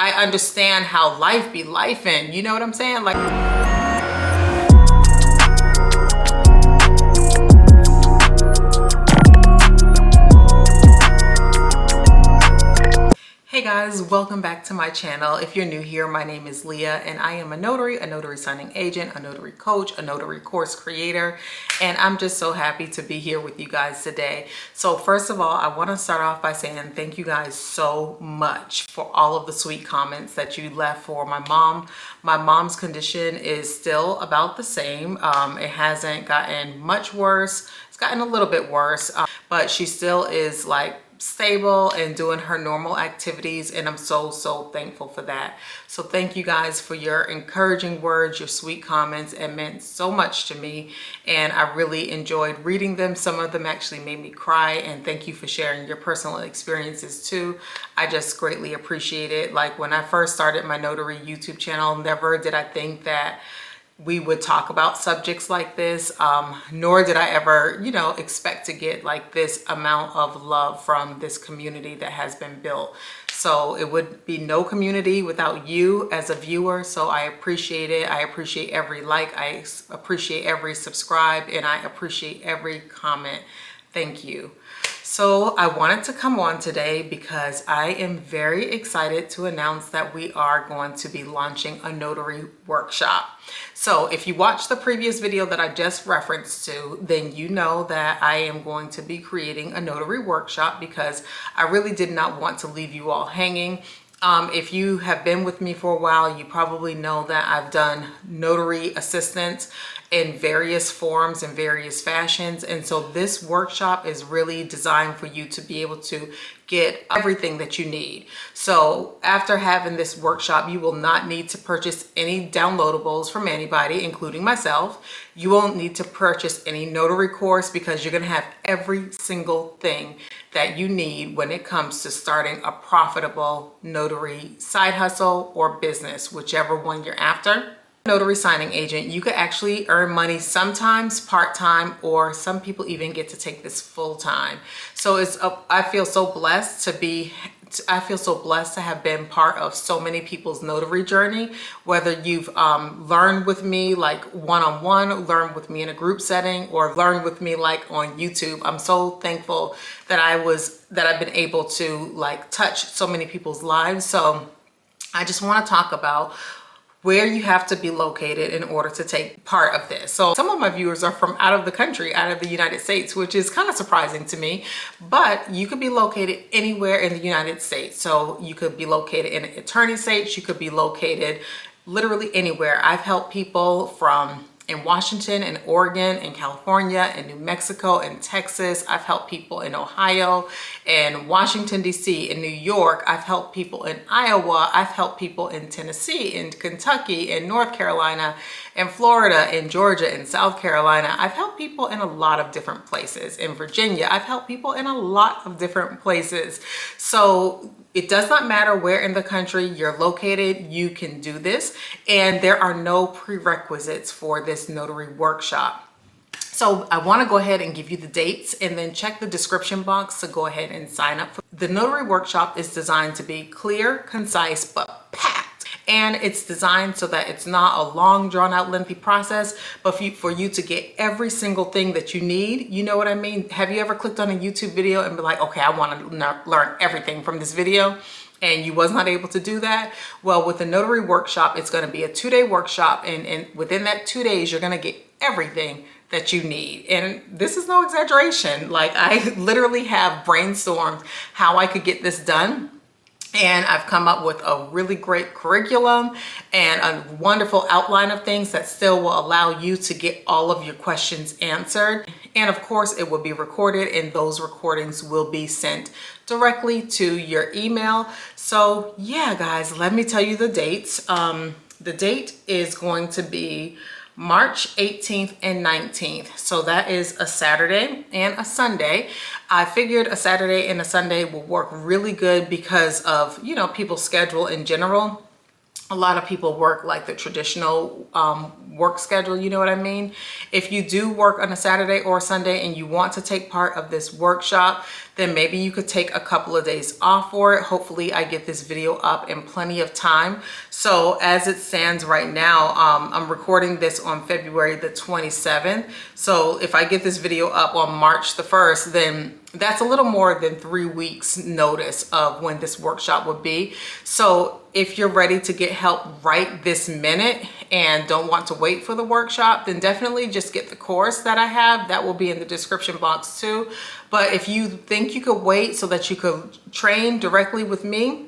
I understand how life be lifing. You know what I'm saying? Like, hey guys, welcome back to my channel. If you're new here, my name is Leah and I am a notary signing agent, a notary coach, a notary course creator, and I'm just so happy to be here with you guys today. So first of all, I want to start off by saying thank you guys so much for all of the sweet comments that you left for my mom. My mom's condition is still about the same. It hasn't gotten much worse. It's gotten a little bit worse, but she still is like stable and doing her normal activities, and I'm so thankful for that. So thank you guys for your encouraging words, your sweet comments. It meant so much to me and I really enjoyed reading them. Some of them actually made me cry, and thank you for sharing your personal experiences too. I just greatly appreciate it. Like when I first started my notary YouTube channel, never did I think that we would talk about subjects like this, nor did I ever, you know, expect to get like this amount of love from this community that has been built. So it would be no community without you as a viewer. So I appreciate it. I appreciate every like, I appreciate every subscribe, and I appreciate every comment. Thank you. So I wanted to come on today because I am very excited to announce that we are going to be launching a notary workshop. So if you watched the previous video that I just referenced to, then you know that I am going to be creating a notary workshop because I really did not want to leave you all hanging. If you have been with me for a while, you probably know that I've done notary assistance in various forms and various fashions. And so this workshop is really designed for you to be able to get everything that you need. So after having this workshop, you will not need to purchase any downloadables from anybody, including myself. You won't need to purchase any notary course because you're gonna have every single thing that you need when it comes to starting a profitable notary side hustle or business, whichever one you're after. Notary signing agent, you could actually earn money sometimes part-time, or some people even get to take this full-time. So I feel so blessed to have been part of so many people's notary journey, whether you've learned with me like one-on-one, learned with me in a group setting, or learned with me like on YouTube. I'm so thankful that I've been able to like touch so many people's lives. So I just want to talk about where you have to be located in order to take part of this. So some of my viewers are from out of the country, out of the United States, which is kind of surprising to me, but you could be located anywhere in the United States. So you could be located in an attorney state, you could be located literally anywhere. I've helped people from in Washington and Oregon and California and New Mexico and Texas. I've helped people in Ohio and Washington, DC, in New York. I've helped people in Iowa. I've helped people in Tennessee, in Kentucky, in North Carolina, in Florida, in Georgia, in South Carolina. I've helped people in a lot of different places. In Virginia, I've helped people in a lot of different places. So it does not matter where in the country you're located, you can do this. And there are no prerequisites for this notary workshop. So I want to go ahead and give you the dates and then check the description box to go ahead and sign up. The notary workshop is designed to be clear, concise, but packed. And it's designed so that it's not a long, drawn out, lengthy process, but for you to get every single thing that you need. You know what I mean? Have you ever clicked on a YouTube video and be like, okay, I want to learn everything from this video, and you was not able to do that? Well, with the notary workshop, it's going to be a 2-day workshop, and within that 2 days, you're going to get everything that you need. And this is no exaggeration. Like, I literally have brainstormed how I could get this done. And I've come up with a really great curriculum and a wonderful outline of things that still will allow you to get all of your questions answered. And of course, it will be recorded, and those recordings will be sent directly to your email. So yeah, guys, let me tell you the dates. The date is going to be March 18th and 19th. So that is a Saturday and a Sunday. I figured a Saturday and a Sunday will work really good because of, you know, people's schedule in general. a lot of people work like the traditional work schedule, you know what I mean? If you do work on a Saturday or a Sunday and you want to take part of this workshop, then maybe you could take a couple of days off for it. Hopefully I get this video up in plenty of time. So as it stands right now, I'm recording this on February the 27th. So if I get this video up on March the 1st, then that's a little more than 3 weeks notice of when this workshop would be. So if you're ready to get help right this minute and don't want to wait for the workshop, then definitely just get the course that I have. That will be in the description box too. But if you think you could wait so that you could train directly with me,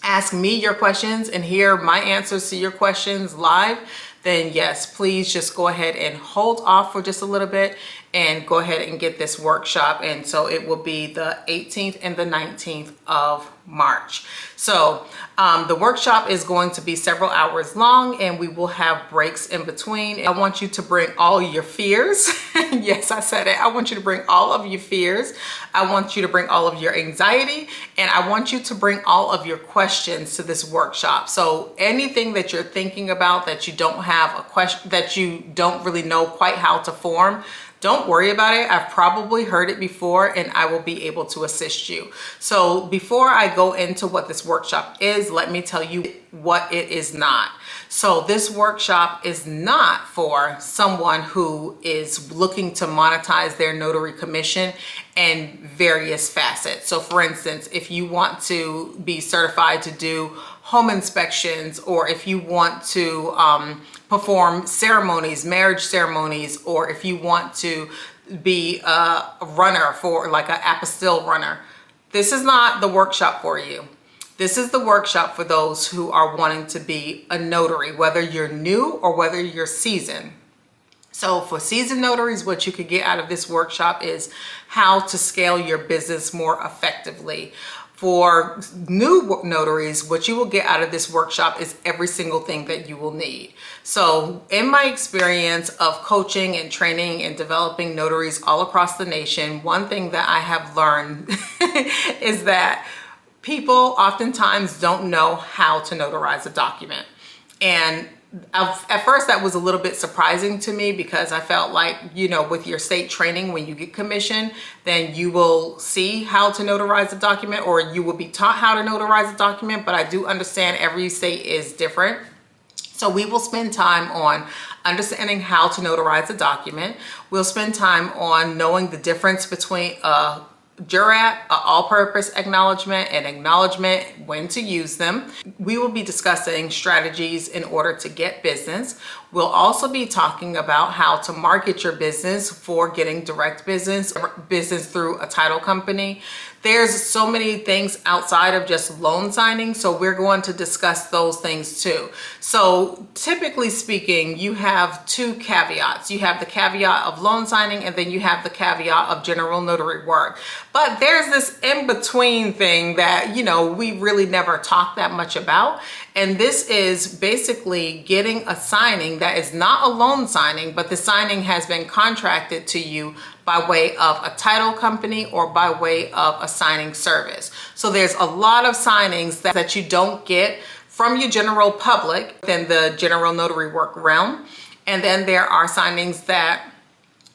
ask me your questions and hear my answers to your questions live, then yes, please just go ahead and hold off for just a little bit and go ahead and get this workshop. And so it will be the 18th and the 19th of March. So the workshop is going to be several hours long and we will have breaks in between. I want you to bring all your fears. Yes, I said it. I want you to bring all of your fears. I want you to bring all of your anxiety, and I want you to bring all of your questions to this workshop. So anything that you're thinking about that you don't have a question, that you don't really know quite how to form, don't worry about it. I've probably heard it before and I will be able to assist you. So before I go into what this workshop is, let me tell you what it is not. So this workshop is not for someone who is looking to monetize their notary commission in various facets. So for instance, if you want to be certified to do home inspections, or if you want to perform ceremonies, marriage ceremonies, or if you want to be a runner for like an apostille runner, this is not the workshop for you. This is the workshop for those who are wanting to be a notary, whether you're new or whether you're seasoned. So for seasoned notaries, what you could get out of this workshop is how to scale your business more effectively. For new notaries, what you will get out of this workshop is every single thing that you will need. So in my experience of coaching and training and developing notaries all across the nation, one thing that I have learned is that people oftentimes don't know how to notarize a document. And at first that was a little bit surprising to me, because I felt like, you know, with your state training, when you get commission, then you will see how to notarize a document, or you will be taught how to notarize a document. But I do understand every state is different. So we will spend time on understanding how to notarize a document. We'll spend time on knowing the difference between a jurat, all-purpose acknowledgement, and acknowledgement, when to use them. We will be discussing strategies in order to get business. We'll also be talking about how to market your business for getting direct business through a title company. There's so many things outside of just loan signing, so we're going to discuss those things too. So typically speaking, you have two caveats. You have the caveat of loan signing, and then you have the caveat of general notary work. But there's this in-between thing that, you know, we really never talk that much about. And this is basically getting a signing that is not a loan signing, but the signing has been contracted to you by way of a title company or by way of a signing service. So there's a lot of signings that you don't get from your general public within the general notary work realm. And then there are signings that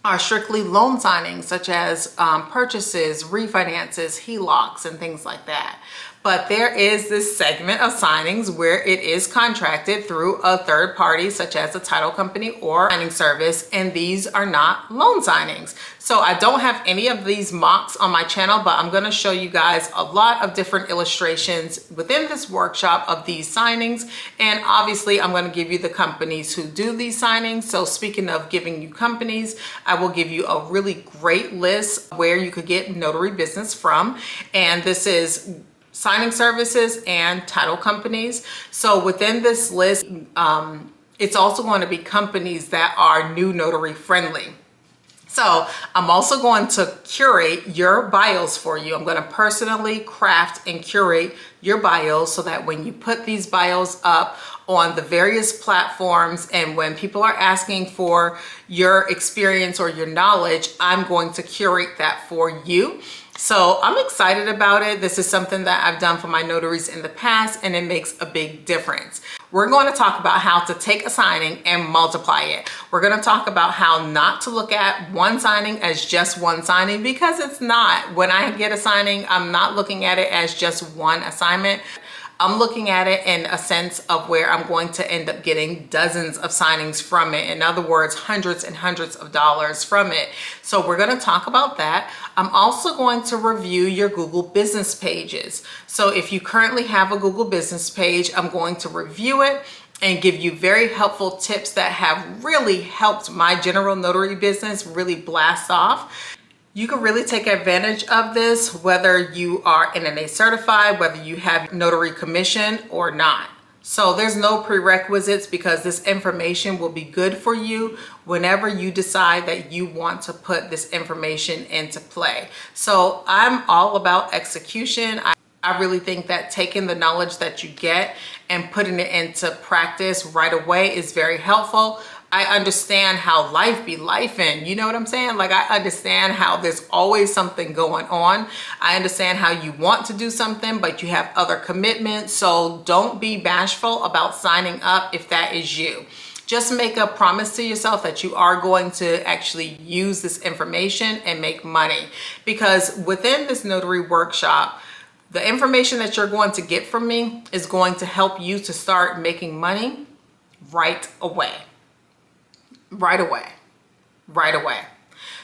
are strictly loan signings, such as purchases, refinances, HELOCs, and things like that. But there is this segment of signings where it is contracted through a third party, such as a title company or signing service, and these are not loan signings. So I don't have any of these mocks on my channel, but I'm going to show you guys a lot of different illustrations within this workshop of these signings. And obviously I'm going to give you the companies who do these signings. So speaking of giving you companies, I will give you a really great list where you could get notary business from. And this is signing services and title companies. So within this list, it's also going to be companies that are new notary friendly. So I'm also going to curate your bios for you. I'm going to personally craft and curate your bios so that when you put these bios up on the various platforms and when people are asking for your experience or your knowledge, I'm going to curate that for you. So I'm excited about it. This is something that I've done for my notaries in the past, and it makes a big difference. We're going to talk about how to take a signing and multiply it. We're going to talk about how not to look at one signing as just one signing, because it's not. When I get a signing, I'm not looking at it as just one assignment. I'm looking at it in a sense of where I'm going to end up getting dozens of signings from it. In other words, hundreds and hundreds of dollars from it. So we're going to talk about that. I'm also going to review your Google business pages. So if you currently have a Google business page, I'm going to review it and give you very helpful tips that have really helped my general notary business really blast off. You can really take advantage of this whether you are NNA certified, whether you have notary commission or not. So there's no prerequisites, because this information will be good for you whenever you decide that you want to put this information into play. So I'm all about execution. I really think that taking the knowledge that you get and putting it into practice right away is very helpful. I understand how life be lifing. You know what I'm saying? Like, I understand how there's always something going on. I understand how you want to do something, but you have other commitments. So don't be bashful about signing up if that is you. Just make a promise to yourself that you are going to actually use this information and make money. Because within this notary workshop, the information that you're going to get from me is going to help you to start making money right away. Right away.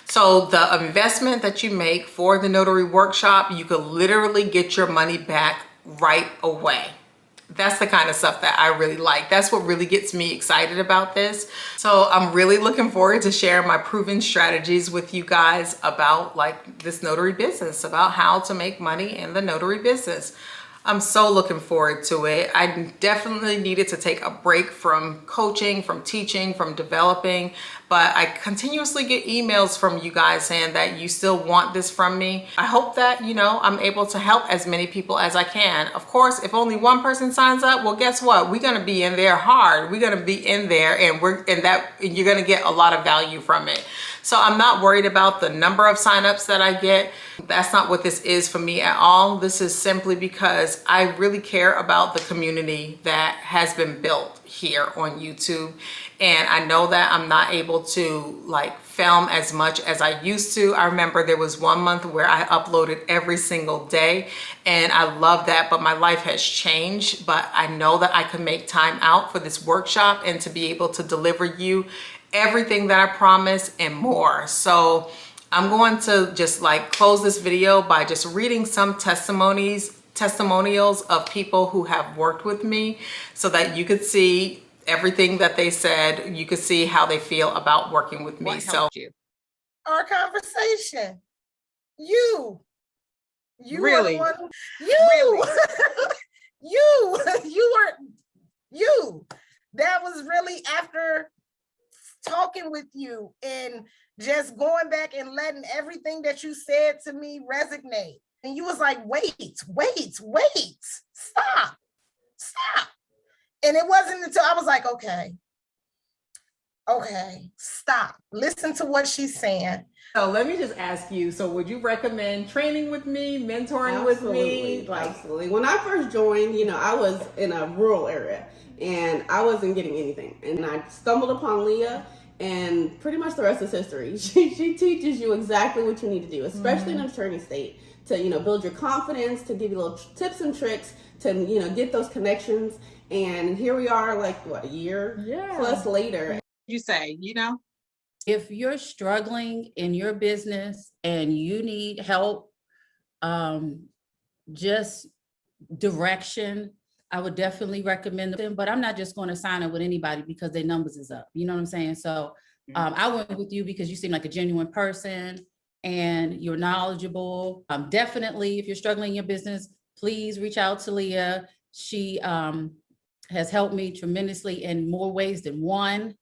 So the investment that you make for the notary workshop, you could literally get your money back right away. That's the kind of stuff that I really like. That's what really gets me excited about this. So I'm really looking forward to sharing my proven strategies with you guys about like this notary business, about how to make money in the notary business. I'm so looking forward to it. I definitely needed to take a break from coaching, from teaching, from developing, but I continuously get emails from you guys saying that you still want this from me. I hope that, I'm able to help as many people as I can. Of course, if only one person signs up, well, guess what? We're going to be in there hard. We're going to be in there, and you're going to get a lot of value from it. So I'm not worried about the number of signups that I get. That's not what this is for me at all. This is simply because I really care about the community that has been built here on YouTube. And I know that I'm not able to like film as much as I used to. I remember there was one month where I uploaded every single day, and I love that, but my life has changed. But I know that I can make time out for this workshop and to be able to deliver you everything that I promise and more. So I'm going to just like close this video by just reading some testimonials of people who have worked with me, so that you could see everything that they said. You could see how they feel about working with me. What helped you? Our conversation. You Really? are the one. You, you. That was really after talking with you and just going back and letting everything that you said to me resonate. And you was like, wait, stop. And it wasn't until I was like, okay, stop. Listen to what she's saying. So let me just ask you, so would you recommend training with me, mentoring with me? Absolutely. When I first joined, I was in a rural area and I wasn't getting anything. And I stumbled upon Leah, and pretty much the rest is history. She teaches you exactly what you need to do, especially in an attorney state, to, build your confidence, to give you little tips and tricks to, get those connections. And here we are, like, what, a year plus later. You say, If you're struggling in your business and you need help, just direction, I would definitely recommend them. But I'm not just going to sign up with anybody because their numbers is up. You know what I'm saying? So I went with you because you seem like a genuine person and you're knowledgeable. Definitely, if you're struggling in your business, please reach out to Leah. She has helped me tremendously in more ways than one.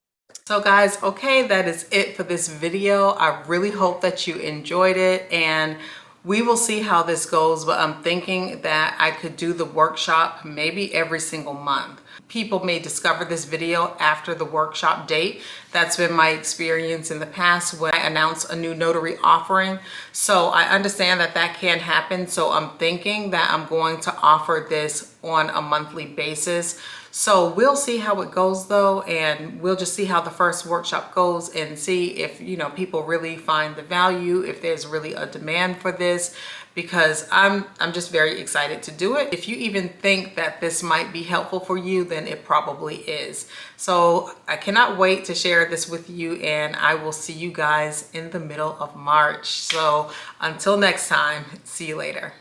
So guys, okay, that is it for this video. I really hope that you enjoyed it. And We will see how this goes, but I'm thinking that I could do the workshop maybe every single month. People may discover this video after the workshop date. That's been my experience in the past when I announce a new notary offering. So I understand that that can happen. So I'm thinking that I'm going to offer this on a monthly basis. So we'll see how it goes though, and we'll just see how the first workshop goes and see if, you know, people really find the value, if there's really a demand for this, because I'm just very excited to do it. If you even think that this might be helpful for you, then it probably is. So I cannot wait to share this with you, and I will see you guys in the middle of March. So until next time, see you later.